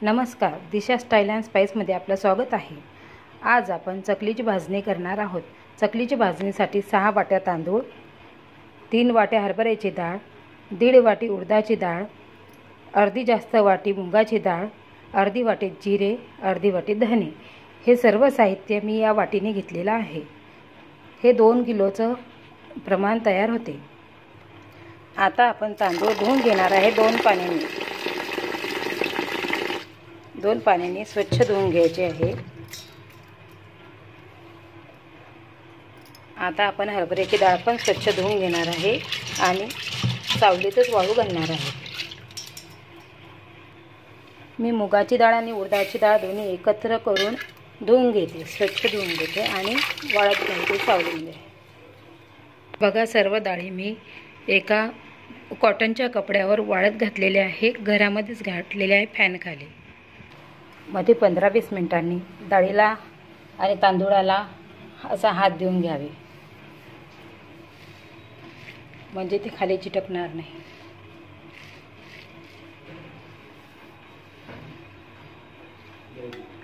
नमस्कार, दिशा style and स्पाइसमध्ये आपलं स्वागत आहे। आज आपण चकलीची भाजणी करणार आहोत। चकलीची भाजणीसाठी 6 वाट्या तांदूळ, 3 वाट्या हरभऱ्याची डाळ, 1.5 वाटी उडदाची डाळ, अर्धी जास्त वाटी मुगाची डाळ, अर्धी वाटी जिरे, अर्धी वाटी धने, हे सर्व साहित्य मी या वाटीने घेतलेलं आहे। हे 2 किलोचं प्रमाण तयार होते। आता आपण तांदूळ धुवून घेणार आहे 2 पाण्याने। 2 पाण्याने स्वच्छ धुवून घ्यायचे आहे। आता आपण हरभऱ्याची डाळ पण स्वच्छ धुवून घेणार आहे आणि सावलीतच वाळू घालणार आहे। मी मुगाची डाळ आणि उडदाची डाळ दोन्ही एकत्र करून धुवून घेते, स्वच्छ धुवून घेते आणि वाळत घालते सावलीमध्ये। बघा, सर्व डाळी मी एका कॉटनच्या कपड्यावर वाळत घातलेले आहे, घरामध्येच घातलेले आहे फॅन खाली। मध्ये 15-20 मिनिटांनी डाळीला आणि तांदूळाला असा हात देऊन घ्यावे, म्हणजे ते खाली चिटकणार नाही।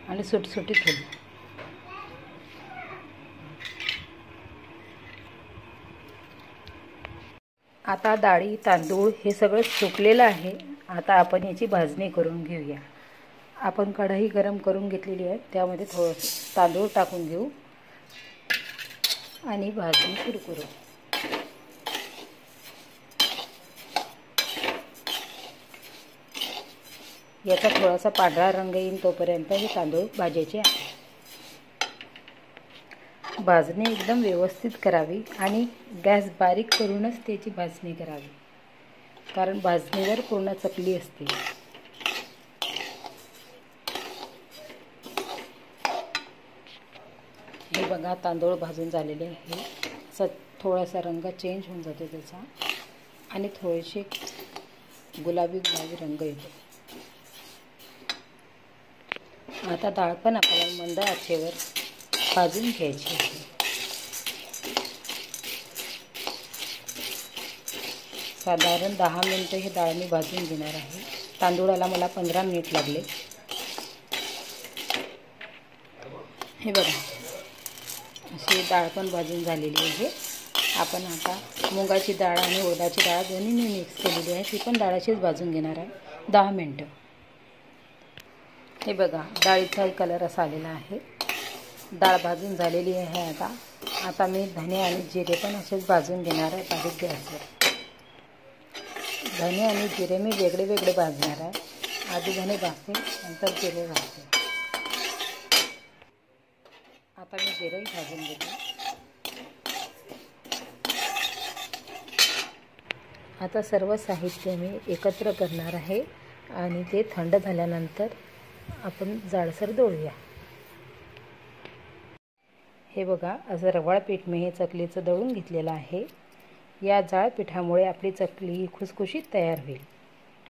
आणि सुटसुटीत होईल। आता डाळी तांदूळ हे सगळं सुकलेलं आहे। आता आपण याची भाजणी करून घेऊया। आपण कढई गरम करून घेतलेली आहे, त्यामध्ये थोडंसं तांदूळ टाकून घेऊ आणि भाजणी सुरू करू। याचा थोडासा पांढरा रंग येईल तोपर्यंत हे तांदूळ भाजायचे आहे। भाजणी एकदम व्यवस्थित करावी आणि गॅस बारीक करूनच त्याची भाजणी करावी, कारण भाजणीवर पूर्ण चकली असते। हे बघा, तांदूळ भाजून झालेले आहे। असा थोडासा रंग चेंज होऊन जातो त्याचा आणि थोडेसे गुलाबी रंग येतो। आता डाळ पण आपल्याला मंद आचेवर भाजून घ्यायची आहे। साधारण 10 मिनिटं हे डाळ मी भाजून घेणार आहे। तांदूळाला मला 15 मिनिट लागले। हे बघा, अशी डाळ पण भाजून झालेली आहे। आपण आता मुगाची डाळ आणि उडदाची डाळ दोन्ही मी मिक्स केलेली आहे, ती पण डाळाशीच भाजून घेणार आहे 10 मिनिटं। हे बघा, डाळीचा कलर असा आलेला आहे। डाळ भाजून झालेली आहे। आता मी धने आणि जिरे पण असेच भाजून घेणार आहे बारीक गॅसवर। धने आणि जिरे मी वेगळे वेगळे भाजणार आहे। आधी धने भाजते, नंतर जिरे भाजते। आता मी जिरेही भाजून घेते। आता सर्व साहित्य मी एकत्र करणार आहे आणि ते थंड झाल्यानंतर आपण जाडसर दळूया। हे बघा, असं रवाळ पीठ मी हे चकलीचं दळून घेतलेलं आहे। या जाड पिठामुळे आपली चकली खुसखुशीत तयार होईल।